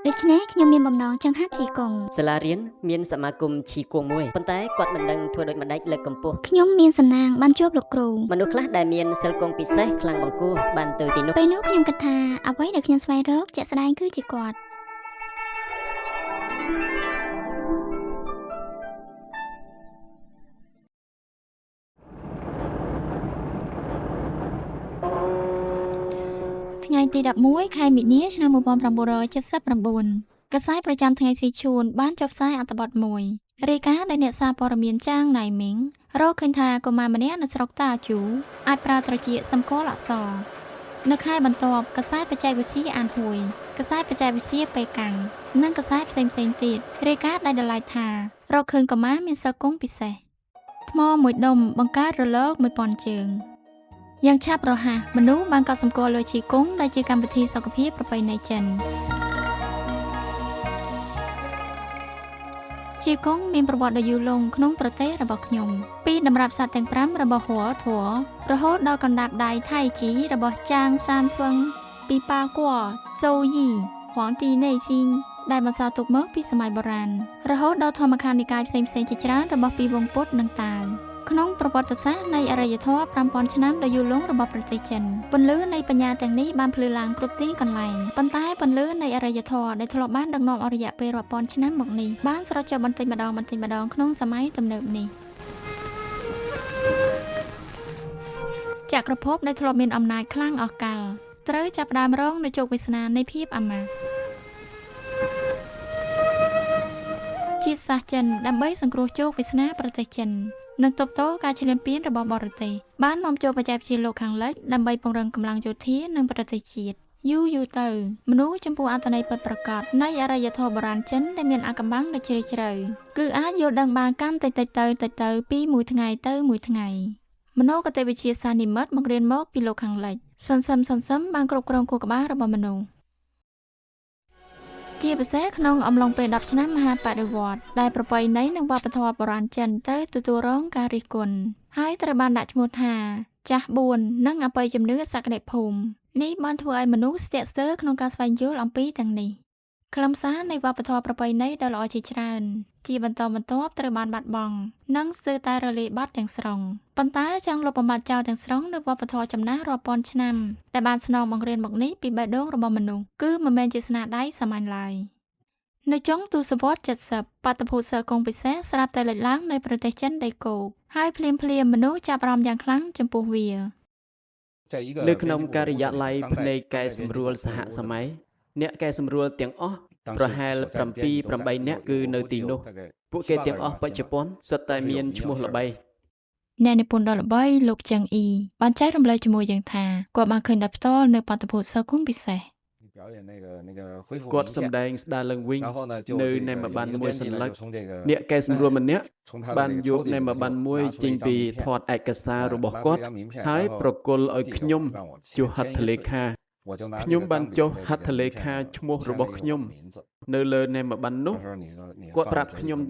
ដូច្នេះខ្ញុំមានបំណងចង់ហាត់ជីកុងសាលារៀនមានសមាគមឈីគួងមួយប៉ុន្តែគាត់មិនដឹងធ្វើដូចម្ដេចលើកកម្ពស់ខ្ញុំមានសំណាងបានជួបលោកគ្រូមនុស្សខ្លះដែលមានសិលគង់ពិសេសខ្លាំងបង្គួរបានទៅទីនោះពេលនោះខ្ញុំគិតថាអ្វីដែលខ្ញុំស្វែងរកជាក់ស្ដែងគឺជាគាត់ថ្ងៃទី11ខែមិនិនាឆ្នាំ1979កាសែតប្រចាំថ្ងៃស៊ីឈួនបានចុះផ្សាយអត្ថបទមួយរាយការណ៍ដោយអ្នកសារព័ត៌មានចាងណៃមីងរកឃើញថាកុមារម្នាក់នៅស្រុកតាជូអាចប្រើត្រចៀកសម្គាល់អក្សរនៅខែបន្ទាប់កាសែតបច្ចេកវិទ្យាអានហួយកាសែតបច្ចេកវិទ្យាប៉េកាំងនិងកាសែតផ្សេងៗទៀតរាយការណ៍ដោយតម្លៃថារកឃើញកុមារមានសិលគង់ពិសេសថ្មមួយដុំបង្កើតរលក 1000 ជើងយ៉ាងឆាប់រហ័សមនុស្សបានកត់សម្គាល់លើឈីកុងដែលជាកម្មវិធីសុខភាពប្រពៃណីចិនឈីកុងមានប្រវត្តិដ៏យូរលង់ក្នុងប្រទេសរបស់ខ្ញុំពីតម្រាប់សត្វទាំង5របស់ហួរធัวរហូតដល់កណ្ដាប់ដៃថៃជីរបស់ចាងសានហ្វឹងពីប៉ាគួជូយីហួងទីណេស៊ីងដែលបន្សល់ទុកមកពីសម័យបុរាណរហូតដល់ធម្មខានិកាយផ្សេងៗជាច្រើនរបស់ពីវង្សពុទ្ធនិងតាវក្នុងប្រវត្តិសាស្ត្រនៃអរិយធម៌ 5000 ឆ្នាំដ៏យូរលង់របស់ប្រទេសចិនពន្លឺនៃបញ្ញាទាំងនេះបានភ្លឺឡើងគ្រប់ទីកន្លែងប៉ុន្តែពន្លឺនៃអរិយធម៌ដែលធ្លាប់បានដឹកនាំអរិយពេលរាប់ពាន់ឆ្នាំមកនេះបានស្រកចុះបន្តិចម្ដងក្នុងសម័យទំនើបនេះចក្រភពដែលធ្លាប់មានអំណាចខ្លាំងអស់កលត្រូវចាប់ផ្ដើមរងនូវជោគវាសនានៃភាពអាម៉ាស់ជាតិសាសន៍ចិនដើម្បីសង្គ្រោះជោគវាសនាប្រទេសចិននិងទប់ទល់ការឈ្លានពានរបស់បរទេសបាននាំចូលបច្ចេកវិទ្យាលោកខាងលិចដើម្បីពង្រឹងកម្លាំងយោធានិងប្រទេសជាតិយូរទៅមនុស្សចំពោះអត្ថន័យពិតប្រាកដនៃអរិយធម៌បុរាណចិនដែលមានអាថ៌កំបាំងដ៏ជ្រាលជ្រៅគឺអាចយល់ដឹងបានកាន់តែតិចទៅពីមួយថ្ងៃទៅមួយថ្ងៃមនោគតិវិទ្យាសាស្ត្រនិម្មិតមករៀនមកពីលោកខាងលិចសន្សឹមបានគ្រប់គ្រងខួរក្បាលរបស់មនុស្សជាពិសេសក្នុងអំឡុងពេល10ឆ្នាំមហាបដិវត្តន៍ដែលប្រពៃណីនិងវប្បធម៌បុរាណចិនត្រូវទទួលរងការរិះគន់ហើយត្រូវបានដាក់ឈ្មោះថាចាស់4និងអបិយជំនឿសក្តិភូមិនេះបានធ្វើឲ្យមនុស្សស្ទាក់ស្ទើរក្នុងការស្វែងយល់អំពីទាំងនេះខ្លឹមសារនៃវប្បធម៌ប្រពៃណីដ៏ល្អជាច្រើនជាបន្តបន្ទាប់ត្រូវបានបាត់បង់និងស្ទើរតែរលាយបាត់ទាំងស្រុងប៉ុន្តែចង់លុបបំបាត់ចោលទាំងស្រុងនូវវប្បធម៌ចំណាស់រាប់ពាន់ឆ្នាំដែលបានស្នងបង្រៀនមកនេះពីបេះដូងរបស់មនុស្សគឺមិនមែនជាស្នាដៃសាមញ្ញឡើយនៅចុងទសវត្សរ៍70បាតុភូតសិលគង់ពិសេសស្រាប់តែលេចឡើងនៅប្រទេសចិនដីគោកហើយភ្លាមមនុស្សចាប់អារម្មណ៍យ៉ាងខ្លាំងចំពោះវានៅក្នុងការិយាល័យភ្នែកកែសម្រួលសហសម័យអ្នកកែសម្រួលទាំងអស់ប្រហែល 7-8 នាក់គឺនៅទីនោះពួកគេទាំងអស់បច្ចុប្បន្នសុទ្ធតែមានឈ្មោះល្បីអ្នកនិពន្ធដ៏ល្បីលោកចឹងអ៊ីបានចែករំលែកជាមួយយើងថាគាត់បានឃើញដោយផ្ទាល់នៅបាតុភូតសិលគង់ពិសេសគាត់សម្ដែងស្ដារឡើងវិញនៅនៃមួយបានមួយសន្លឹកអ្នកកែសម្រួលម្នាក់បានយកនៃមួយបានមួយចេញពីថតឯកសាររបស់គាត់ហើយប្រគល់ឲ្យខ្ញុំចុះហត្ថលេខាខ្ញុំបានចុះហត្ថលេខាឈ្មោះរបស់ខ្ញុំនៅលើនៃមួយបាននោះគាត់ប្រាប់ខ្ញុំ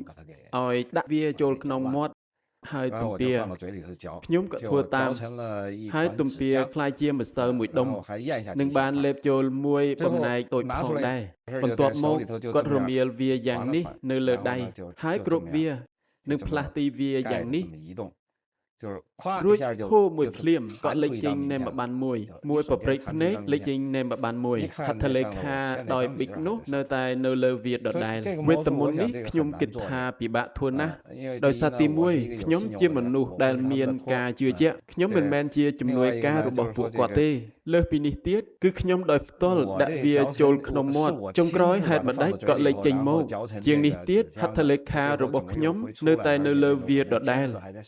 ឲ្យដាក់វាចូលក្នុងមាត់ហើយទំពាខ្ញុំក៏ធ្វើតាមហើយទំពាคล้ายជាម្សៅមួយដុំនឹងបានលេបចូលមួយបំណែកតូចផងដែរបន្ទាប់មកគាត់រមៀលវាយ៉ាងនេះនៅលើដៃហើយគ្រប់វានឹងផ្លាស់ទីវាយ៉ាងនេះរួចហូរមួយភ្លាមក៏លេចចេញនៃមួយបានមួយប្រព្រឹត្តភ្នែកលេចចេញនៃមួយបានមួយហត្ថលេខាដោយប៊ិចនោះនៅតែនៅលើវាដដែលវេទមន្តនេះខ្ញុំគិតថាពិបាកធួនណាស់ដោយសារទី1ខ្ញុំជាមនុស្សដែលមានការជឿជាក់ខ្ញុំមិនមែនជាជំនួយការរបស់ពួកគាត់ទេលើសពីនេះទៀតគឺខ្ញុំដោយផ្ទាល់ដាក់វាចូលក្នុងមាត់ចុងក្រោយហេតុម្ដេចក៏លេចចេញមកជាងនេះទៀតហត្ថលេខារបស់ខ្ញុំនៅតែនៅលើវាដដែល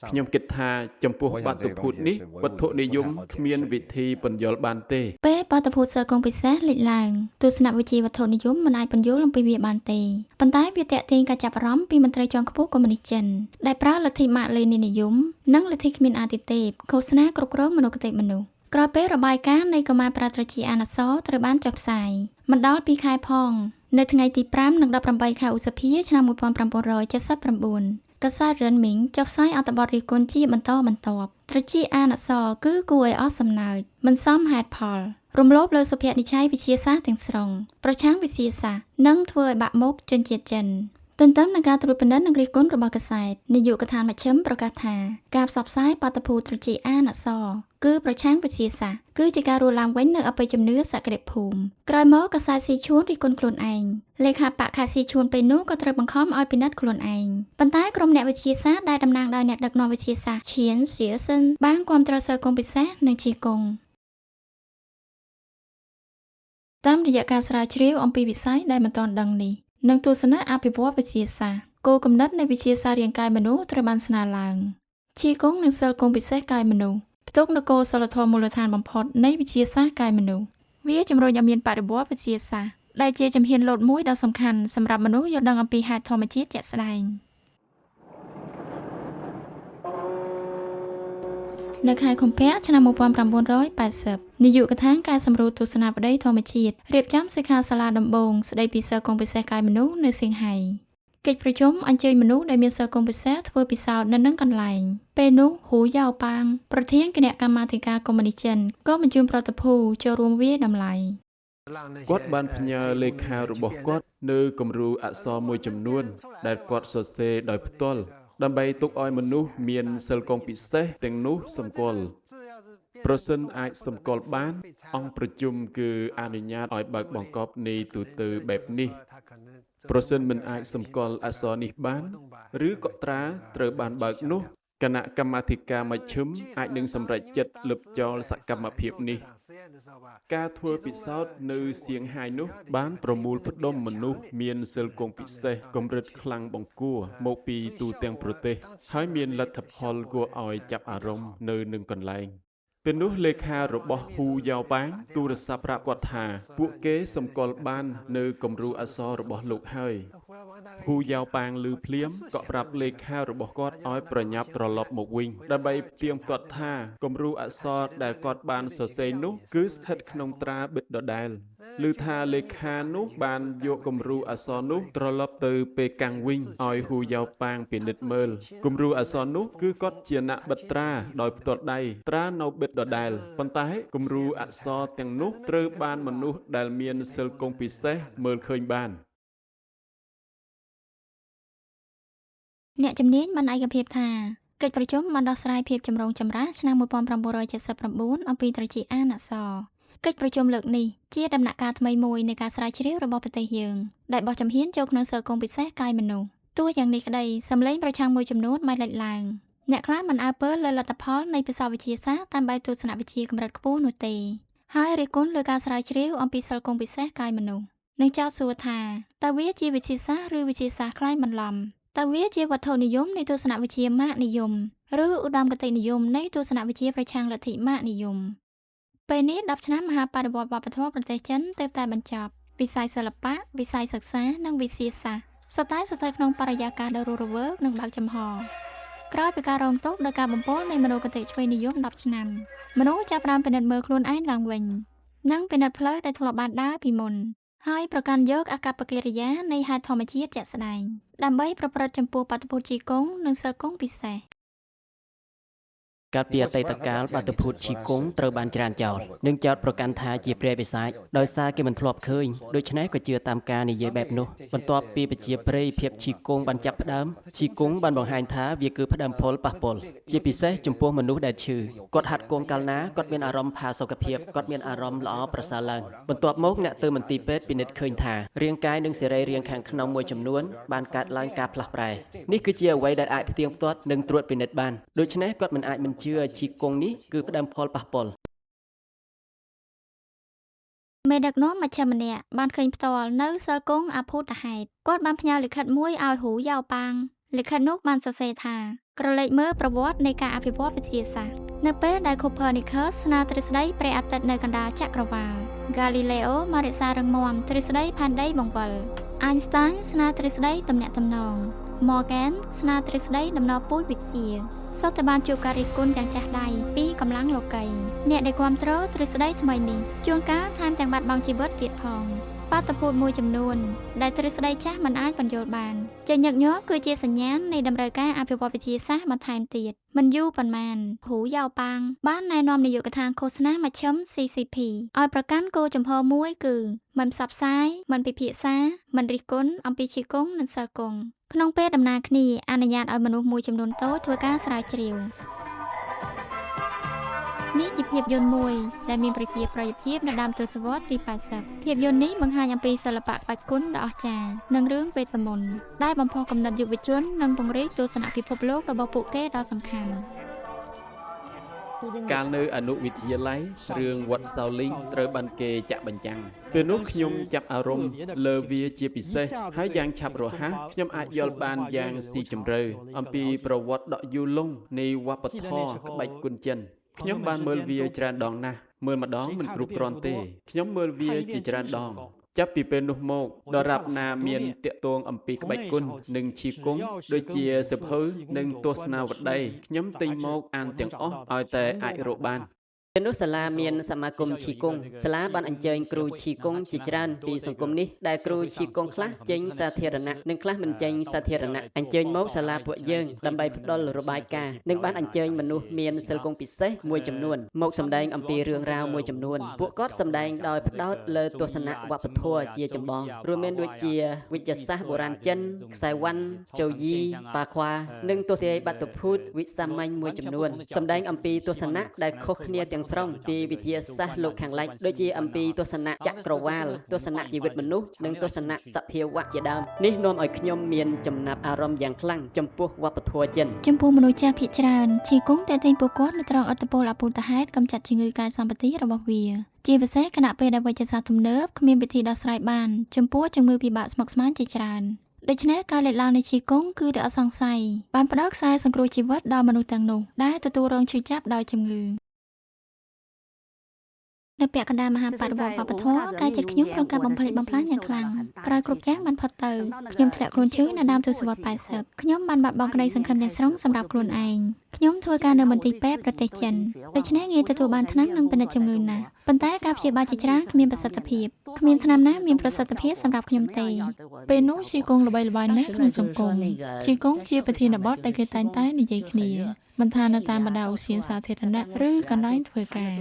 ខ្ញុំគិតថាចំពោះបាតុភូតនេះវត្ថុនិយមគ្មានវិធីពន្យល់បានទេពេលបាតុភូតសិលគង់ពិសេសលេចឡើងទស្សនវិជ្ជាវត្ថុនិយមមិនអាចពន្យល់អំពីវាបានទេប៉ុន្តែវាទាក់ទាញការចាប់អារម្មណ៍ពីមន្ត្រីជាន់ខ្ពស់កុម្មុយនីសចិនដែលប្រើលទ្ធិម៉ាក់លេនីនិយមនិងលទ្ធិគ្មានអាទិទេពឃោសនាគ្រប់គ្រងមនោគតិមនុស្សក្រោយពេលរបាយការណ៍នៃកុមារប្រើត្រចៀកអាណសរត្រូវបានចុះផ្សាយមិនដល់2ខែផងនៅថ្ងៃទី5និង18ខែឧសភាឆ្នាំ1979កាសែតរិនមីងចុះផ្សាយអត្ថបទរិះគន់ជាបន្តបន្ទាប់ត្រចៀកអាណសរគឺគួរឲ្យអស់សំណើចមិនសមហេតុផល រំលោភលើសុភមង្គលវិទ្យាសាស្ត្រទាំងស្រុងប្រឆាំងវិទ្យាសាស្ត្រនិងធ្វើឲ្យបាក់មុខជនជាតិចិនទន្ទឹមនឹងការត្រួតពិនិត្យនិងរិះគន់របស់កាសែតនាយកដ្ឋានមជ្ឈិមប្រកាសថាការផ្សព្វផ្សាយបាតុភូតត្រចៀកអានអក្សរគឺប្រឆាំងវិទ្យាសាស្ត្រគឺជាការរស់ឡើងវិញនៅអបិយជំនឿសក្តិភូមិក្រោយមកកាសែតស៊ីឈួនរិះគន់ខ្លួនឯងលេខាបកខេត្តស៊ីឈួនពេលនោះក៏ត្រូវបង្ខំឲ្យពិនិត្យខ្លួនឯងប៉ុន្តែក្រុមអ្នកវិទ្យាសាស្ត្រដែលតំណាងដោយអ្នកដឹកនាំវិទ្យាសាស្ត្រឈៀនសៀសិនបានគាំទ្រសើកុងពិសេសនិងជីកុងតាមរយៈការស្រាវជ្រាវអំពីវិស័យដែលមិនទាន់ដឹងនេះនិងទស្សនៈអភិវឌ្ឍវិទ្យាសាស្ត្រគោលគំនិតនៃវិទ្យាសាស្ត្ររាងកាយមនុស្សត្រូវបានស្នើឡើងឈីកុងនិងសិលគង់ពិសេសកាយមនុស្សផ្ទុកនូវគោលសិលធម៌មូលដ្ឋានបំផុតនៃវិទ្យាសាស្ត្រកាយមនុស្សវាជំរុញឲ្យមានបរិបទវិទ្យាសាស្ត្រដែលជាជំហានលោតមួយដ៏សំខាន់សម្រាប់មនុស្សយល់ដឹងអំពីហេតុធម្មជាតិជាក់ស្ដែងនៅខែកុម្ភៈឆ្នាំ1980នាយកដ្ឋានការសម្រួលទស្សនបតីធម្មជាតិរៀបចំសិក្ខាសាលាដំបូងស្ដីពីសិលគង់ពិសេសកាយមនុស្សនៅសៀងហៃកិច្ចប្រជុំអញ្ជើញមនុស្សដែលមានសិលគង់ពិសេសធ្វើពិសោធន៍នៅនឹងកន្លែងពេលនោះហ៊ូយ៉ាវប៉ាងប្រធានគណៈកម្មាធិការកុម្មុយនីសចិនក៏បញ្ជូនប្រតិភូចូលរួមវាយតម្លៃគាត់បានផ្ញើលេខារបស់គាត់នៅគំរូអក្សរមួយចំនួនដែលគាត់សរសេរដោយផ្ទាល់ដើម្បីទុកឲ្យមនុស្សមានសិលគង់ពិសេសទាំងនោះសម្គាល់ប្រសិនអាចសម្គាល់បានអង្គប្រជុំគឺអនុញ្ញាតឲ្យបើកបង្កប់នៃទូទៅបែបនេះប្រសិនមិនអាចសម្គាល់អក្សរនេះបានឬកត់ត្រាត្រូវបានបើកនោះគណៈកម្មាធិការមជ្ឈិមអាចនឹងសម្រេចចិត្តលុបចោលសកម្មភាពនេះការធ្វើពិសោធន៍នៅសៀងហៃនោះបានប្រមូលផ្ដុំមនុស្សមានសិលគង់ពិសេសកម្រិតខ្លាំងបង្គួរមកពីទូទាំងប្រទេសហើយមានលទ្ធផលគួរឲ្យចាប់អារម្មណ៍នៅនឹងកន្លែងពេលនោះលេខារបស់ហ៊ូយ៉ាវប៉ាងទូរស័ព្ទប្រាប់គាត់ថាពួកគេសម្គាល់បាននៅគំរូអក្សររបស់លោកហើយហ៊ូយ៉ាវប៉ាងឮភ្លាមក៏ប្រាប់លេខារបស់គាត់ឲ្យប្រញាប់ត្រឡប់មកវិញដើម្បីផ្ទៀងផ្ទាត់ថាគំរូអក្សរដែលគាត់បានសរសេរនោះគឺស្ថិតក្នុងត្រាបិទដដែលឮថាលេខានោះបានយកគំរូអក្សរនោះត្រឡប់ទៅពេលកាំងវិញឲ្យហ៊ូយ៉ាវប៉ាងពិនិត្យមើលគំរូអក្សរនោះគឺគាត់ជាអ្នកបិទត្រាដោយផ្ទាល់ដៃត្រានៅបិទដដែលប៉ុន្តែគំរូអក្សរទាំងនោះត្រូវបានមនុស្សដែលមានសិលគង់ពិសេសមើលឃើញបានអ្នកជំនាញបានឯកភាពថាកិច្ចប្រជុំបានដោះស្រាយភាពចម្រូងចម្រាសឆ្នាំ1979អំពីត្រចៀកអានអក្សរកិច្ចប្រជុំលើកនេះជាដំណាក់កាលថ្មីមួយនៃការស្រាវជ្រាវរបស់ប្រទេសយើងដែលបោះជំហានចូលក្នុងសិលគង់ពិសេសកាយមនុស្សទោះយ៉ាងនេះក្តីសម្លេងប្រឆាំងមួយចំនួនបានលេចឡើងអ្នកខ្លះមិនអើពើលើលទ្ធផលនៃបេសកវិទ្យាសាស្ត្រតាមបែបទស្សនវិជ្ជាកម្រិតខ្ពស់នោះទេហើយរិះគន់លើការស្រាវជ្រាវអំពីសិលគង់ពិសេសកាយមនុស្សនិងចោទសួរថាតើវាជាវិទ្យាសាស្ត្រឬវិទ្យាសាស្ត្រក្លែងបន្លំតើវាជាវត្ថុនិយមនៃទស្សនវិជ្ជាម៉ាកនិយមឬឧត្តមគតិនិយមនៃទស្សនវិជ្ជាប្រឆាំងលទ្ធិម៉ាកនិយមពេលនេះ10ឆ្នាំមហាបដិវត្តន៍វប្បធម៌ប្រទេសចិនទើបតែបញ្ចប់វិស័យសិល្បៈវិស័យសិក្សានិងវិទ្យាសាស្ត្រសុទ្ធតែស្ថិតក្នុងបរិយាកាសដ៏រស់រវើកនិងបើកចំហក្រោយពីការរងទុក្ខដោយការបំពុលនៃមនោគតិឆ្វេងនិយម10ឆ្នាំមនុស្សចាប់ផ្ដើមពិនិត្យមើលខ្លួនឯងឡើងវិញនិងពិនិត្យផ្លូវដែលធ្លាប់បានដើរពីមុនហើយប្រកាន់យកអាកប្បកិរិយានៃហេតុធម្មជាតិជាក់ស្ដែងដើម្បីប្រព្រឹត្តចំពោះបាតុភូតជីកុងនិងសិលគង់ពិសេសកាលពីអតីតកាលបាតុភូតឈីកុងត្រូវបានច្រានចោលនិងចោទប្រកាន់ថាជាព្រះបិសាចដោយសារគេមិនធ្លាប់ឃើញដូច្នេះក៏ជឿតាមការនិយាយបែបនោះបន្ទាប់ពីប្រជាប្រិយភាពឈីកុងបានចាប់ផ្ដើមឈីកុងបានបង្ហាញថាវាគឺផ្ដើមផលប៉ះពាល់ជាពិសេសចំពោះមនុស្សដែលឈឺគាត់ហាត់កូនកាលណាគាត់មានអារម្មណ៍ផាសុកភាពគាត់មានអារម្មណ៍ល្អប្រសើរឡើងបន្ទាប់មកអ្នកទៅមន្ទីរពេទ្យពិនិត្យឃើញថារាងកាយនិងសរីរាង្គខាងក្នុងមួយចំនួនបានកើតឡើងការផ្លាស់ប្រែនេះគឺជាអ្វីដែលអាចផ្ទៀងផ្ទាត់និងត្រួតពិនិត្យបានដូច្នេះគាត់មិនអាចមិនជឿឈីកុងនេះគឺផ្ដើមផលប៉ះពាល់មេដឹកនាំមជ្ឈិមម្នាក់បានឃើញផ្ទាល់នៅសិលគង់អភូតហេតុគាត់បានផ្ញើលិខិតមួយឲ្យហ៊ូយ៉ាវប៉ាងលិខិតនោះបានសរសេរថាក្រឡេកមើលប្រវត្តិនៃការអភិវឌ្ឍវិទ្យាសាស្ត្រនៅពេលដែល Copernicus ស្នើទ្រឹស្ដីព្រះអាទិត្យនៅកណ្ដាលចក្រវាឡ Galileo មករក្សារឹងមាំទ្រឹស្ដីផែនដីបង្វិល Einstein ស្នើទ្រឹស្ដីទំនាក់ទំនង Morgan ស្នើទ្រឹស្ដីដំណពូជវិទ្យាសុទ្ធតែបានជួបការរិះគន់យ៉ាងចាស់ដៃពីកម្លាំងលោកីអ្នកដែលគាំទ្រទ្រឹស្ដីថ្មីនេះជួនកាលថែមទាំងបាត់បង់ជីវិតទៀតផង បាតុភូតមួយចំនួនដែលទ្រឹស្ដីចាស់មិនអាចបញ្យល់បានជាញឹកញាប់គឺជាសញ្ញាណនៃតម្រូវការអភិវឌ្ឍវិទ្យាសាស្ត្របន្ថែមទៀតមិនយូរប៉ុន្មានហ៊ូយ៉ាវប៉ាងបានណែនាំនាយកដ្ឋានឃោសនាមជ្ឈិម CCP ឲ្យប្រកាន់គោលចំហមួយគឺមិនផ្សព្វផ្សាយមិនពិភាក្សាមិនរិះគន់អំពីជីកុងនិងសិលគង់ក្នុងពេលដំណើរគ្នាអនុញ្ញាតឲ្យមនុស្សមួយចំនួនតូចធ្វើការស្រាវជ្រាវនេះជាភាពយន្តមួយដែលមានប្រជាប្រិយភាពនៅដើមទសវត្សរ៍ទី 80 ភាពយន្តនេះបង្ហាញអំពីសិល្បៈក្បាច់គុនដ៏អស្ចារ្យនិងរឿងវេទមន្តដែលបំផុសគំនិតយុវជននិងពង្រីកទស្សនៈពិភពលោករបស់ពួកគេដ៏សំខាន់កាលនៅអនុវិទ្យាល័យរឿងវត្តសោលីងត្រូវបានគេចាក់បញ្ចាំងពេលនោះខ្ញុំចាប់អារម្មណ៍លើវាជាពិសេសហើយយ៉ាងឆាប់រហ័សខ្ញុំអាចយល់បានយ៉ាងស៊ីជម្រៅអំពីប្រវត្តិដ៏យូរលង់នៃវប្បធម៌ក្បាច់គុនចិនខ្ញុំបានមើលវាច្រើនដងណាស់មើលម្ដងមិនគ្រប់គ្រាន់ទេខ្ញុំមើលវាជាច្រើនដងចាប់ពីពេលនោះមកដរាបណាមានតាក់ទងអំពីក្បាច់គុននិងឈីគង់ដូចជាសិភៅនិងទស្សនាវដ្តីខ្ញុំទិញមកអានទាំងអស់ឲ្យតែអាចរកបានពេលនោះសាលាមានសមាគមឈីកុងសាលាបានអញ្ជើញគ្រូឈីកុងជាច្រើនពីសង្គមនេះដែលគ្រូឈីកុងខ្លះចេញសាធារណៈនិងខ្លះមិនចេញសាធារណៈអញ្ជើញមកសាលាពួកយើងដើម្បីផ្ដល់របាយការណ៍និងបានអញ្ជើញមនុស្សមានសិលគង់ពិសេសមួយចំនួនមកសម្ដែងអំពីរឿងរ៉ាវមួយចំនួនពួកគាត់សម្ដែងដោយផ្ដោតលើទស្សនៈវប្បធម៌ជាចម្បងរួមមានដូចជាវិទ្យាសាស្ត្របុរាណចិនខ្សែវ៉ាន់ជូយីប៉ាខ្វានិងទស្សនីយបាតុភូតវិសាមញ្ញមួយចំនួនសម្ដែងអំពីទស្សនៈដែលខុសគ្នាទាំងស្រុងពីវិទ្យាសាស្ត្រលោកខាងលិចដូចជាអំពីទស្សនៈចក្រវាលទស្សនៈជីវិតមនុស្សនិងទស្សនៈសភាវៈជាដើមនេះនាំឲ្យខ្ញុំមានចំណាប់អារម្មណ៍យ៉ាងខ្លាំងចំពោះវប្បធម៌ចិនចំពោះមនុស្សចាស់ភាគច្រើនឈីកុងតែទិញពួកគាត់នៅត្រង់អត្តពលអពូតហេតុកម្ចាត់ជំងឺកាយសម្បត្តិរបស់វាជាពិសេសគណៈពេលដែលវិទ្យាសាស្ត្រទំនើបគ្មានវិធីដោះស្រាយបានចំពោះជំងឺពិបាកស្មុគស្មាញជាច្រើនដូច្នេះការលេចឡើងនៃឈីកុងគឺដែលអត់សង្ស័យបានផ្ដល់ខ្សែសង្គ្រោះជីវិតដល់មនុស្សទាំងនោះដែលទទួលរងឈឺចាប់ដោយជំងឺនៅពាក់កណ្ដាលមហាបដិវត្តន៍វប្បធម៌ការចិត្តខ្ញុំរងការបំផ្លិចបំផ្លាញយ៉ាងខ្លាំងក្រោយគ្រប់យ៉ាងបានផុតទៅខ្ញុំធ្លាក់ខ្លួនឈឺនៅដើមទសវត្សរ៍ 80 ខ្ញុំបានបាត់បង់ក្តីសង្ឃឹមទាំងស្រុងសម្រាប់ខ្លួនឯងខ្ញុំធ្វើការនៅមន្ទីរពេទ្យប្រទេសចិនដូច្នេះងាយទទួលបានថ្នាំនិងពិនិត្យជំងឺណាស់ប៉ុន្តែការព្យាបាលជាច្រើនគ្មានប្រសិទ្ធភាពគ្មានថ្នាំណាមានប្រសិទ្ធភាពសម្រាប់ខ្ញុំទេពេលនោះឈីកុងល្បីល្បាញណាស់ក្នុងសង្គមឈីកុងជាប្រធានបទដែលគេតែងតែនិយាយគ្នាមិនថានៅតាមបណ្ដាឧទ្យានសាធារណៈឬកន្លែងធ្វើការ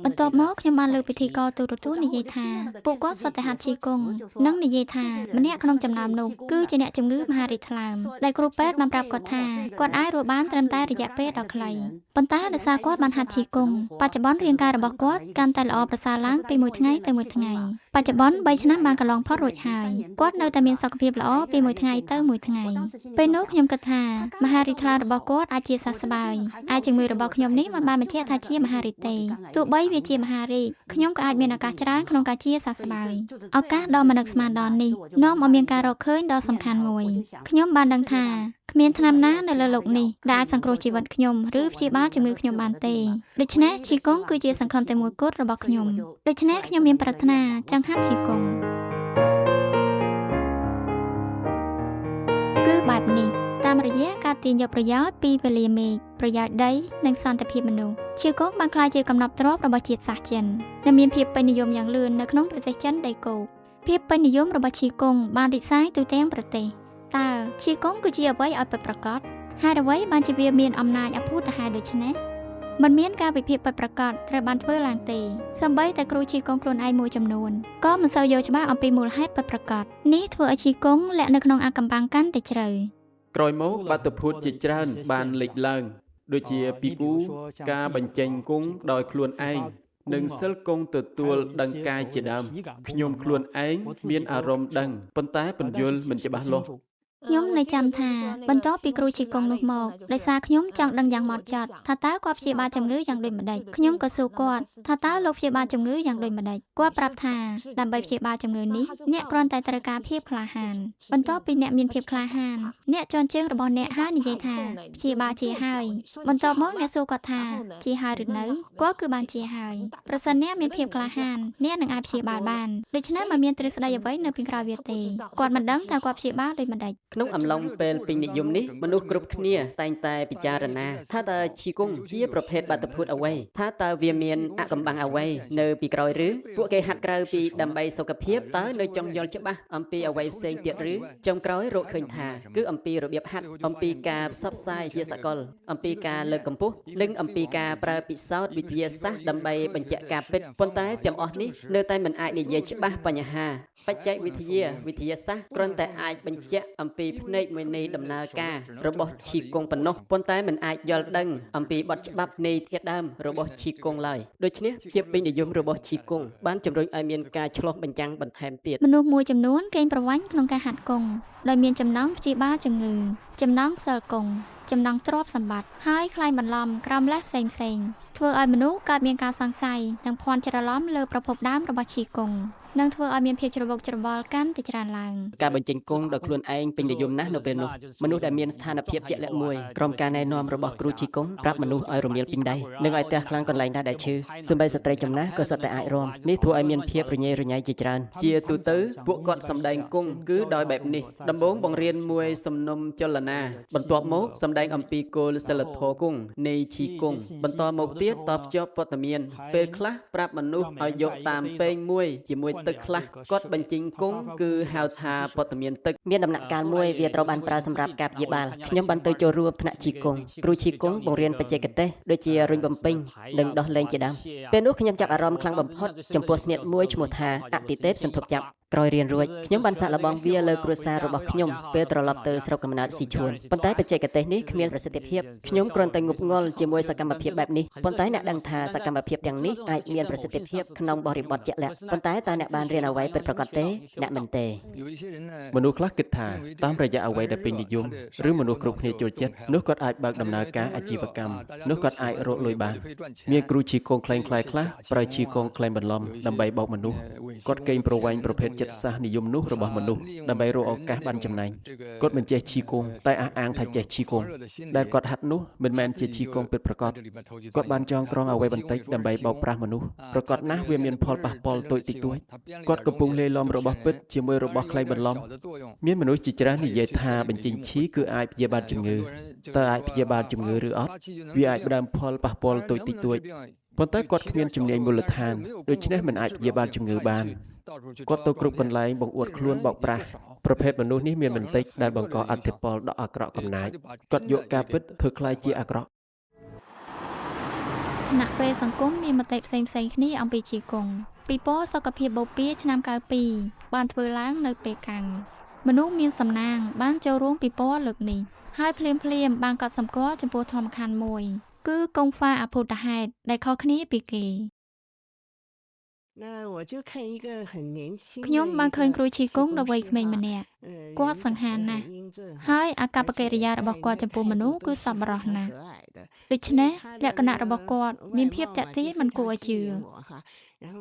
បន្ទាប់មកខ្ញុំបានលើកពិធីករទូរទស្សន៍និយាយថាពួកគាត់សុទ្ធតែហាត់ឈីកុងនិងនិយាយថាម្នាក់ក្នុងចំណោមនោះគឺជាអ្នកជំងឺមហារីកថ្លើមដែលគ្រូពេទ្យបានប្រាប់គាត់ថាគាត់អាចរស់បានត្រឹមតែរយៈពេលដ៏ខ្លីប៉ុន្តែដោយសារគាត់បានហាត់ឈីកុងបច្ចុប្បន្នរាងកាយរបស់គាត់កាន់តែល្អប្រសើរឡើងពីមួយថ្ងៃទៅមួយថ្ងៃបច្ចុប្បន្ន3ឆ្នាំបានកន្លងផុតរួចហើយគាត់នៅតែមានសុខភាពល្អពីមួយថ្ងៃទៅមួយថ្ងៃពេលនោះខ្ញុំគិតថាមហារីកថ្លើមរបស់គាត់អាចជាសះស្បើយអាចជំងឺរបស់ខ្ញុំនេះមិនបានបញ្ជាក់ថាជាមហារីកទេទោះបីវាជាមហារីកខ្ញុំក៏អាចមានឱកាសច្រើនក្នុងការជាសះស្បើយឱកាសដ៏មិននឹកស្មានដល់នេះនាំឲ្យមានការរកឃើញដ៏សំខាន់មួយខ្ញុំបានដឹងថាគ្មានថ្នាំណានៅលើโลกនេះដែលអាចសង្គ្រោះជីវិតខ្ញុំឬព្យាបាលជំងឺខ្ញុំបានទេដូច្នេះឈីកុងគឺជាសង្ឃឹមតែមួយគត់របស់ខ្ញុំដូច្នេះខ្ញុំមានប្រាថ្នាចង់ហាត់ឈីកុងគឺបែបនេះតាមរយៈការទាញយកប្រយោជន៍ពីវេលាមេឃប្រយោជន៍ដីនិងសន្តិភាពមនុស្សឈីកុងបានក្លាយជាកំណប់ទ្រព្យរបស់ជាតិសាសន៍ចិនដែលមានភាពពេញនិយមយ៉ាងលឿននៅក្នុងប្រទេសចិនដីគោកភាពពេញនិយមរបស់ឈីកុងបានរីកសាយទូទាំងប្រទេសតើឈីកុងគឺជាអ្វីឲ្យពិតប្រាកដហេតុអ្វីបានជាវាមានអំណាចអភូតហេតុដូច្នេះមិនមានការវិភាគពិតប្រាកដត្រូវបានធ្វើឡើងទេសូម្បីតែគ្រូឈីកុងខ្លួនឯងមួយចំនួនក៏មិនសូវយល់ច្បាស់អំពីមូលហេតុពិតប្រាកដនេះធ្វើឲ្យឈីកុងលាក់នៅក្នុងអាថ៌កំបាំងកាន់តែជ្រៅក្រោយមកបាតុភូតជាច្រើនបានលេចឡើងដូចជាពីគូការបញ្ចេញគង់ដោយខ្លួនឯងនិងសិលគង់ទទួលដឹងកាយជាដើមខ្ញុំខ្លួនឯងមានអារម្មណ៍ដឹងប៉ុន្តែពន្យល់មិនច្បាស់លាស់ខ្ញុំនៅចាំថាបន្ទាប់ពីគ្រូឈីកុងនោះមកដោយសារខ្ញុំចង់ដឹងយ៉ាងម៉ត់ចត់ថាតើគាត់ព្យាបាលជំងឺយ៉ាងដូចម្តេចខ្ញុំក៏សួរគាត់ថាតើលោកព្យាបាលជំងឺយ៉ាងដូចម្តេចគាត់ប្រាប់ថាដើម្បីព្យាបាលជំងឺនេះអ្នកគ្រាន់តែត្រូវការភាពក្លាហានបន្ទាប់ពីអ្នកមានភាពក្លាហានអ្នកជាន់ជើងរបស់អ្នកហើយនិយាយថាព្យាបាលជាហើយបន្ទាប់មកអ្នកសួរគាត់ថាជាហើយឬនៅគាត់គឺបានជាហើយប្រសិនអ្នកមានភាពក្លាហានអ្នកនឹងអាចព្យាបាលបានដូច្នេះមិនមានទ្រឹស្ដីអ្វីនៅពីក្រោយវាទេគាត់មិនដឹងថាគាត់ព្យាបាលដូចម្តេច ក្នុងអំឡុងពេលពេញនិយមនេះមនុស្សគ្រប់គ្នាតែងតែពិចារណាថាតើឈីគង់ជាប្រភេទបាតុភូតអ្វីថាតើវាមានអកម្បាំងអ្វីនៅពីក្រោយឬពួកគេហាត់ក្រៅពីដើម្បីសុខភាពតើនៅចង់យល់ច្បាស់អំពីអ្វីផ្សេងទៀតឬចុងក្រោយរកឃើញថាគឺអំពីរបៀបហាត់អំពីការផ្សព្វផ្សាយជាសកលអំពីការលើកកម្ពស់និងអំពីការប្រើពិសោធន៍វិទ្យាសាស្ត្រដើម្បីបញ្ជាក់ការពិតប៉ុន្តែទាំងអស់នេះនៅតែមិនអាចនិយាយច្បាស់បញ្ហាបច្ចេកវិទ្យាសាស្ត្រគ្រាន់តែអាចបញ្ជាក់អំពីផ្នែកមួយនៃដំណើរការរបស់ឈីគង់ប៉ុណ្ណោះប៉ុន្តែមិនអាចយល់ដឹងអំពីបទច្បាប់នៃធាតុដើមរបស់ឈីគង់ឡើយដូច្នេះភាពពេញនិយមរបស់ឈីគង់បានជំរុញឲ្យមានការឆ្លុះបញ្ចាំងបន្ថែមទៀត មនុស្សមួយចំនួនកេងប្រវ័ញ្ចក្នុងការហាត់គង់ដោយមានចំណង់ព្យាបាលជំងឺចំណង់សិលគង់ចំណង់ទ្រព្យសម្បត្តិហើយខ្លែងបន្លំក្រំលេះផ្សេងធ្វើឲ្យមនុស្សកើតមានការសង្ស័យនិងភ័ន្តច្រឡំលើប្រភពដើមរបស់ឈីគង់និងធ្វើឲ្យមានភាពច្របូកច្របល់កាន់តែច្រើនឡើង ការបញ្ចេញគង់ដោយខ្លួនឯងពេញនិយមណាស់នៅពេលនោះមនុស្សដែលមានស្ថានភាពជាក់លាក់មួយក្រុមការណែនាំរបស់គ្រូឈីគង់ប្រាប់មនុស្សឲ្យរមៀលពីដៃនិងឲ្យទះខ្លាំងកន្លែងណាដែលឈឺសូម្បីស្ត្រីចំណាស់ក៏សុទ្ធតែអាចរាំនេះធ្វើឲ្យមានភាពរញ៉េរញ៉ៃជាច្រើនជាទូទៅពួកគាត់សម្ដែងគង់គឺដោយបែបនេះដំបូងបង្រៀនមួយសំណុំចលនាបន្ទាប់មកសម្ដែងអំពីគោលសិលធម៌គង់នៃឈីគង់បន្តមកទៀតតបភ្ជាប់ព័ត៌មានពេលខ្លះប្រាប់មនុស្សឲ្យយកតាមពេងមួយជាមួយទឹកខ្លះគាត់បញ្ចេញគង់គឺហៅថាព័ត៌មានទឹកមានដំណាក់កាលមួយវាត្រូវបានប្រើសម្រាប់ការព្យាបាលខ្ញុំបានទៅចូលរួមថ្នាក់ឈីគង់គ្រូឈីគង់បង្រៀនបច្ចេកទេសដូចជារុញបំពេញនិងដោះលែងជាដើមពេលនោះខ្ញុំចាប់អារម្មណ៍ខ្លាំងបំផុតចំពោះស្នៀតមួយឈ្មោះថាអតិទេពសន្ធប់ចាប់ក្រោយរៀនរួចខ្ញុំបានសាកល្បងវាលើគ្រួសាររបស់ខ្ញុំពេលត្រឡប់ទៅស្រុកកំណើតស៊ីឈួនប៉ុន្តែបច្ចេកទេសនេះគ្មានប្រសិទ្ធភាពខ្ញុំគ្រាន់តែងប់ងល់ជាមួយសកម្មភាពបែបនេះប៉ុន្តែអ្នកដឹងថាសកម្មភាពទាំងនេះអាចមានប្រសិទ្ធភាពក្នុងបរិបទជាក់លាក់ប៉ុន្តែតើអ្នកបានរៀនអ្វីពិតប្រាកដទេអ្នកមិនទេ មនុស្សខ្លះគិតថាតាមរយៈអ្វីដែលពេញនិយមឬមនុស្សគ្រប់គ្នាចូលចិត្តនោះគាត់អាចបើកដំណើរការអាជីវកម្មនោះគាត់អាចរកលុយបានមានគ្រូឈីគង់ខ្លែងខ្លាយខ្លះប្រើឈីគង់ខ្លែងបន្លំដើម្បីបោកមនុស្សគាត់កេងប្រវ័ញ្ចប្រភេទចិត្តសាស្ត្រនិយមនោះរបស់មនុស្សដើម្បីរកឱកាសបានចំណេញគាត់មិនចេះឈីគង់តែអះអាងថាចេះឈីគង់ដែលគាត់ហាត់នោះមិនមែនជាឈីគង់ពិតប្រាកដគាត់បានចងក្រងអ្វីបន្តិចដើម្បីបោកប្រាស់មនុស្សប្រកបណាស់វាមានផលប៉ះពាល់តូចតិចតួចគាត់កំពុងលេឡំរបស់ពិតជាមួយរបស់ខ្លែងបន្លំមានមនុស្សជាច្រើននិយាយថាបញ្ចេញឈីគឺអាចព្យាបាលជំងឺតើអាចព្យាបាលជំងឺឬអត់វាអាចផ្ដើមផលប៉ះពាល់តូចតិចតួចប៉ុន្តែគាត់គ្មានជំនាញមូលដ្ឋានដូច្នេះមិនអាចព្យាបាលជំងឺបានគាត់ទៅគ្រប់កន្លែងបង្អួតខ្លួនបោកប្រាស់ប្រភេទមនុស្សនេះមានបន្តិចដែលបង្កអត្ថប្រយោជន៍ដល់អាក្រក់កំណាចគាត់យកការពិតធ្វើខ្លាយជាអាក្រក់ គណៈពេលសង្គមមានមតិផ្សេងគ្នាអំពីឈីគង់ពិព័រណ៍សុខភាពបូព៌ាឆ្នាំ92បានធ្វើឡើងនៅពេលកាន់មនុស្សមានសំណាងបានចូលរួមពិព័រណ៍លើកនេះហើយភ្លាមបានកត់សម្គាល់ចំពោះធម្មខណ្ឌមួយគឺកុងហ្វាអភូតហេតុដែលខុសគ្នាពីគេ ខ្ញុំបានឃើញគ្រូឈីគង់ដ៏វ័យក្មេងម្នាក់គាត់សង្ហាណាស់ហើយអាកប្បកិរិយារបស់គាត់ចំពោះមនុស្សគឺសប្បុរសណាស់ដូច្នេះលក្ខណៈរបស់គាត់មានភាពតាក់ទាញមិនគួរឲ្យជឿ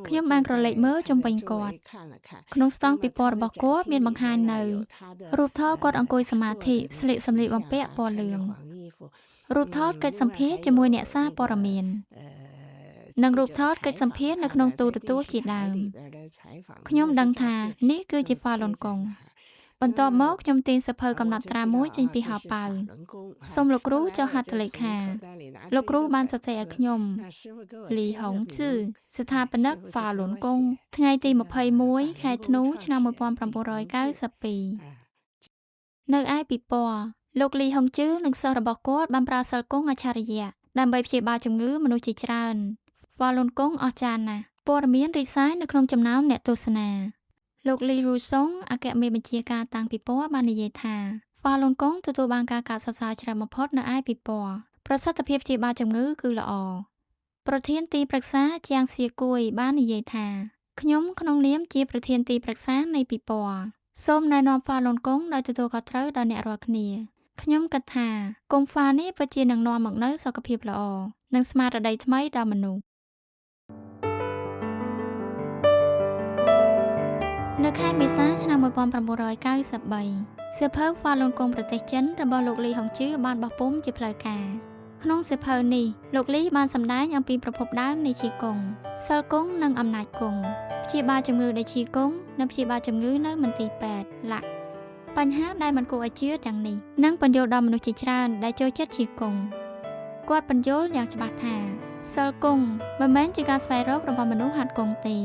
ខ្ញុំបានក្រឡេកមើលជុំវិញគាត់ក្នុងស្តង់ពិព័រណ៍របស់គាត់មានបង្ហាញនៅរូបថតគាត់អង្គុយសមាធិស្លៀកសម្លៀកបំពាក់ពណ៌លឿងរូបថតកិច្ចសម្ភាសជាមួយអ្នកសារព័ត៌មាន និងរូបថតកិច្ចសម្ភាសនៅក្នុងទូរទស្សន៍ជាដើមខ្ញុំដឹងថានេះគឺជាហ្វាឡុនកុងបន្ទាប់មកខ្ញុំទាញសៀវភៅកំណត់ត្រាមួយចេញពីហោប៉ៅសូមលោកគ្រូចុះហត្ថលេខាលោកគ្រូបានសរសេរឲ្យខ្ញុំលីហុងជឺស្ថាបនិកហ្វាឡុនកុងថ្ងៃទី21ខែធ្នូឆ្នាំ1992នៅឯពិព័រណ៍លោកលីហុងជឺនិងសិស្សរបស់គាត់បានប្រើសិលគង់អច្ឆរិយៈដើម្បីព្យាបាលជំងឺមនុស្សជាច្រើន ហ្វាឡុនកុងអស្ចារ្យណាស់ព័ត៌មានរីកសាយនៅក្នុងចំណោមអ្នកទស្សនាលោកលីរូសុងអគ្គមេបញ្ជាការតាំងពិព័រណ៍បាននិយាយថាហ្វាឡុនកុងទទួលបានការកោតសរសើរច្រើនបំផុតនៅឯពិព័រណ៍ប្រសិទ្ធភាពព្យាបាលជំងឺគឺល្អប្រធានទីប្រឹក្សាជាងសៀគួយបាននិយាយថាខ្ញុំក្នុងនាមជាប្រធានទីប្រឹក្សានៃពិព័រណ៍សូមណែនាំហ្វាឡុនកុងដោយទទួលខុសត្រូវដល់អ្នករាល់គ្នាខ្ញុំគិតថាកុងហ្វានេះពិតជានឹងនាំមកនូវសុខភាពល្អនិងស្មារតីថ្មីដល់មនុស្ស នៅខែមេសាឆ្នាំ1993សៀវភៅហ្វាឡុនកុងប្រទេសចិនរបស់លោកលីហុងជឺបានបោះពុម្ពជាផ្លូវការក្នុងសៀវភៅនេះលោកលីបានសម្ដែងអំពីប្រភពដើមនៃឈីគង់សិលគង់និងអំណាចគង់ព្យាបាលជំងឺដោយឈីគង់និងព្យាបាលជំងឺនៅមន្ទីរពេទ្យឡាក់ បញ្ហាដែលមិនគួរឲ្យជឿទាំងនេះនឹងបញ្យល់ដល់មនុស្សជាច្រើនដែលចូលចិត្តជិះកង់គាត់បញ្យល់យ៉ាងច្បាស់ថាសិលគង់មិនមែនជាការស្វែងរករបស់មនុស្សហាត់កង់ទេ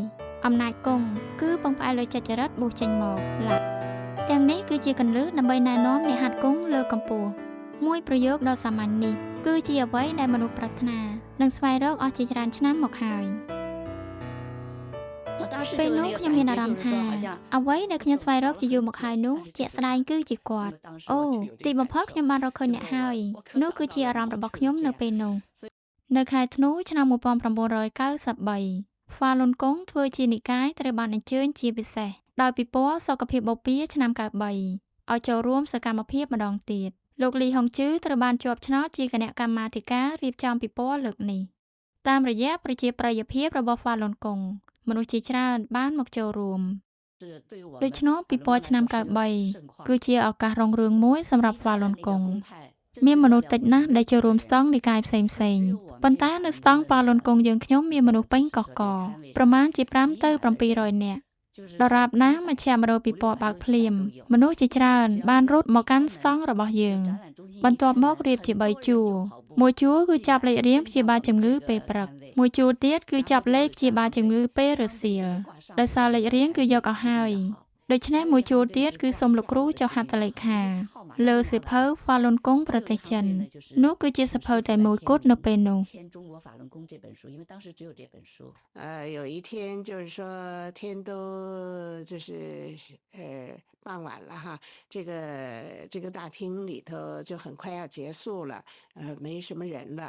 អំណាចគង់គឺពឹងផ្អែកលើចិត្តចរិតបួសចេញមកឡើយទាំងនេះគឺជាគន្លឹះដើម្បីណែនាំអ្នកហាត់គង់លើកម្ពស់មួយប្រយោគដ៏សាមញ្ញនេះគឺជាអ្វីដែលមនុស្សប្រាថ្នានិងស្វែងរកអស់ជាច្រើនឆ្នាំមកហើយពេលនោះខ្ញុំមានអារម្មណ៍ថាអ្វីដែលខ្ញុំស្វែងរកជាយូរមកហើយនោះជាក់ស្ដែងគឺជាគាត់អូទីបំផុតខ្ញុំបានរកឃើញអ្នកហើយនោះគឺជាអារម្មណ៍របស់ខ្ញុំនៅពេលនោះនៅខែធ្នូឆ្នាំ1993 Falun Gong ធ្វើជានិកាយត្រូវបានអញ្ជើញជាពិសេសដោយពិព័រណ៍សុខភាពបូព៌ាឆ្នាំ93ឲ្យចូលរួមសកម្មភាពម្ដងទៀតលោកលីហុងជឺត្រូវបានជាប់ឆ្នោតជាគណៈកម្មាធិការរៀបចំពិព័រណ៍លើកនេះតាមរយៈប្រជាប្រិយភាពរបស់ Falun Gong មនុស្សជាច្រើនបានមកចូលរួមដូច្នោះពិព័រណ៍ឆ្នាំ93គឺជាឱកាសរុងរឿងមួយសម្រាប់ Falun Gong មានមនុស្សតិចណាស់ដែលចូលរួមស្តង់និកាយផ្សេងៗប៉ុន្តែនៅស្តង់ Falun Gong យើងខ្ញុំមានមនុស្សពេញកកកប្រមាណជា5ទៅ700នាក់ដរាបណាមជ្ឈមណ្ឌលពិព័រណ៍បើកភ្លាមមនុស្សជាច្រើនបានរត់មកកាន់ស្តង់របស់យើងបន្ទាប់មករៀបជា3ជួរមួយជួរគឺចាប់លេខរៀងព្យាបាលជំងឺពេលព្រឹកមួយជួរទៀតគឺចាប់លេខព្យាបាលជំងឺពេលរសៀលដោយសារលេខរៀងគឺយកឲ្យហើយដូច្នេះមួយជួរទៀតគឺសូមលោកគ្រូចុះហត្ថលេខាលើសៀវភៅ Falun Gong ប្រទេសចិននោះគឺជាសៀវភៅតែមួយគត់នៅពេលនោះ有一天就是说天都就是傍晚了哈，这个大厅里头就很快要结束了，没什么人了。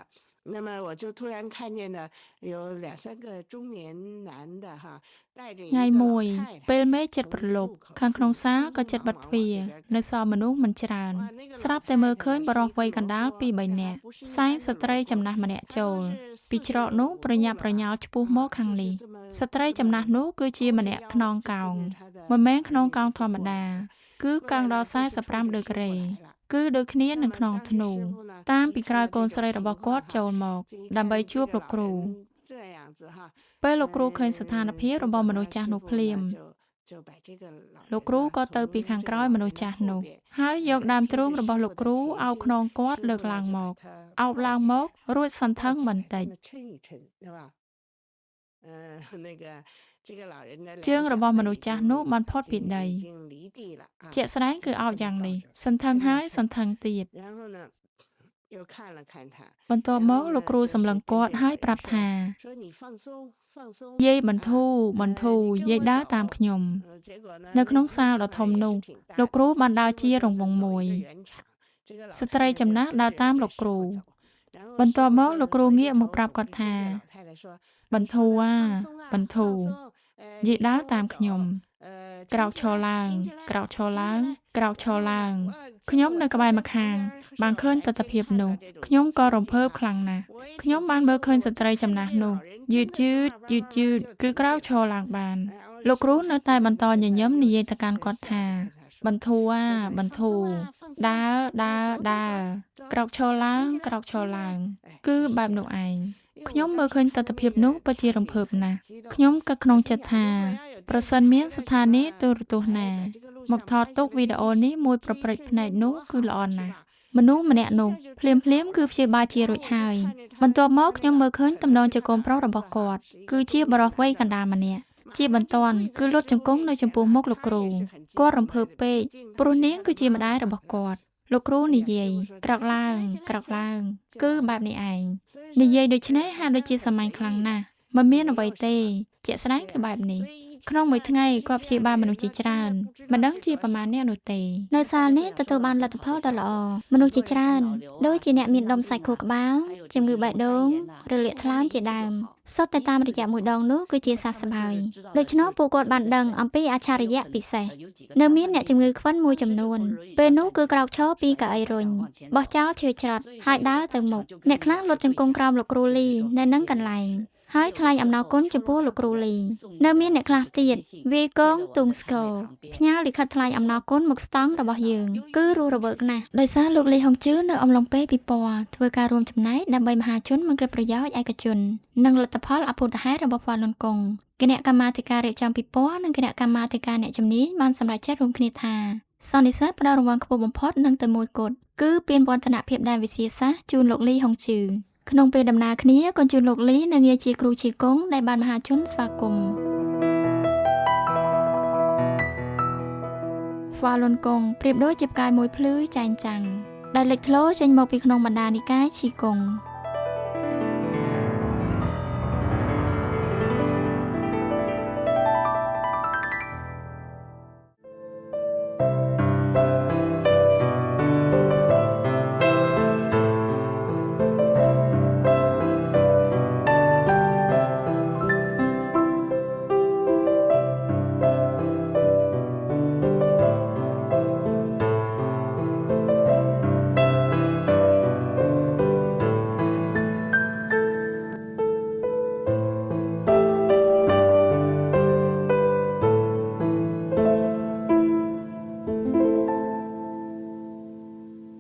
那么我就突然看见呢，有2-3个中年男的哈，带着一个 ថ្ងៃមួយ 老太太 ពេលមេឃជិតប្រលប់ខាងក្នុងសាលក៏ជិតបិទទ្វារនៅសល់មនុស្សមិនច្រើនស្រាប់តែមើលឃើញបរិសវ័យកណ្ដាល 2-3 នាក់ផ្សែងស្ត្រីចំណាស់ម្នាក់ចូលពីច្រកនោះប្រញាប់ប្រញាល់ឆ្ពោះមកខាងនេះស្ត្រីចំណាស់នោះគឺជាម្នាក់ខ្នងកោងមិនមែនខ្នងកោងធម្មតាគឺកោងដល់45ដឺក្រេគឺដូចគ្នានឹងខ្នងធ្នូតាមពីក្រោយកូនស្រីរបស់គាត់ចូលមកដើម្បីជួបលោកគ្រូពេលលោកគ្រូឃើញស្ថានភាពរបស់មនុស្សចាស់នោះភ្លាមលោកគ្រូក៏ទៅពីខាងក្រោយមនុស្សចាស់នោះហើយយកដើមទ្រូងរបស់លោកគ្រូអោបខ្នងគាត់លើកឡើងមកអោបឡើងមករួចសន្ធឹងបន្តិចជើងរបស់មនុស្សចាស់នោះបានផុតពីដីជាក់ស្ដែងគឺអោបយ៉ាងនេះសន្ធឹងហើយសន្ធឹងទៀតបន្ទាប់មកលោកគ្រូសម្លឹងគាត់ហើយប្រាប់ថាយាយបន្ធូយាយដើរតាមខ្ញុំនៅក្នុងសាលដ៏ធំនោះលោកគ្រូបានដើរជារង្វង់មួយស្ត្រីចំណាស់ដើរតាមលោកគ្រូបន្ទាប់មកលោកគ្រូងាកមកប្រាប់គាត់ថាបន្ធូយាយដើរតាមខ្ញុំក្រោកឈរឡើងក្រោកឈរឡើងក្រោកឈរឡើងខ្ញុំនៅក្បែរម្ខាងបានឃើញទស្សនភាពនោះខ្ញុំក៏រំភើបខ្លាំងណាស់ខ្ញុំបានមើលឃើញស្ត្រីចំណាស់នោះយឺតគឺក្រោកឈរឡើងបានលោកគ្រូនៅតែបន្តញញឹមនិយាយទៅកាន់គាត់ថាបន្ធូដើរក្រោកឈរឡើងគឺបែបនោះឯងខ្ញុំមើលឃើញទស្សនភាពនោះពិតជារំភើបណាស់ខ្ញុំក៏ក្នុងចិត្តថាប្រសិនមានស្ថានីយ៍ទូរទស្សន៍ណាមកថតទុកវីដេអូនេះមួយប្រព្រឹត្តផ្នែកនោះគឺល្អណាស់មនុស្សម្នាក់នោះភ្លាមគឺព្យាបាលជារួចហើយបន្ទាប់មកខ្ញុំមើលឃើញតំណងជាកូនប្រុសរបស់គាត់គឺជាបរិសវ័យកណ្ដាលម្នាក់ជាបន្ទាន់គឺលុតជង្គង់នៅចំពោះមុខលោកគ្រូគាត់រំភើបពេកព្រោះនាងគឺជាម្ដាយរបស់គាត់លោកគ្រូនិយាយក្រោកឡើងគឺបែបនេះឯងនិយាយដូច្នេះហាក់ដូចជាសាមញ្ញខ្លាំងណាស់មិនមានអ្វីទេជាក់ស្ដែងគឺបែបនេះក្នុងមួយថ្ងៃគាត់ព្យាបាលមនុស្សជាច្រើនមិនដឹងជាប្រមាណអ្នកនោះទេនៅសាលនេះទទួលបានលទ្ធផលដ៏ល្អមនុស្សជាច្រើនដូចជាអ្នកមានដុំសាច់ខួរក្បាលជំងឺបេះដូងរលាកថ្លើមជាដើមសុទ្ធតែតាមរយៈមួយដងនោះគឺជាសះស្បើយដូច្នោះពួកគាត់បានដឹងអំពីអច្ឆរិយៈពិសេសនៅមានអ្នកជំងឺខ្វិនមួយចំនួនពេលនោះគឺក្រោកឈរពីកៅអីរុញបោះចោលឈើច្រត់ហើយដើរទៅមុខអ្នកខ្លះលុតជង្គង់ក្រោមលោកគ្រូលីនៅនឹងកន្លែង ហើយថ្លែងអំណរគុណចំពោះលោកគ្រូលីនៅមានអ្នកខ្លះទៀតវាកងទុងស្កោផ្ញើលិខិតថ្លែងអំណរគុណមកស្តង់របស់យើងគឺរស់រវើកណាស់ដោយសារលោកលីហុងជឿនៅអំឡុងពេលពិព័រណ៍ធ្វើការរួមចំណែកដើម្បីមហាជនមិនគិតប្រយោជន៍ឯកជននិងលទ្ធផលអភូតហេតុរបស់ហ្វាឡុនកុងគណៈកម្មាធិការរៀបចំពិព័រណ៍និងគណៈកម្មាធិការអ្នកជំនាញបានសម្រេចចិត្តរួមគ្នាថាសន្និសីទផ្ដល់រង្វាន់ខ្ពស់បំផុតនឹងតែមួយគត់គឺពានវឌ្ឍនភាពด้านវិទ្យាសាស្ត្រជូនលោកលីហុងជឿក្នុងពេលដំណើរគ្នាកូនជូនលោកលីនៅងារជាគ្រូឈីកុងដែលបានមហាជនស្វាគមន៍ហ្វាឡុនកុងប្រៀបដូចជាផ្កាយមួយភ្លឺចែងចាំងដែលលេចធ្លោចេញមកពីក្នុងបណ្ដានិកាយឈីកុង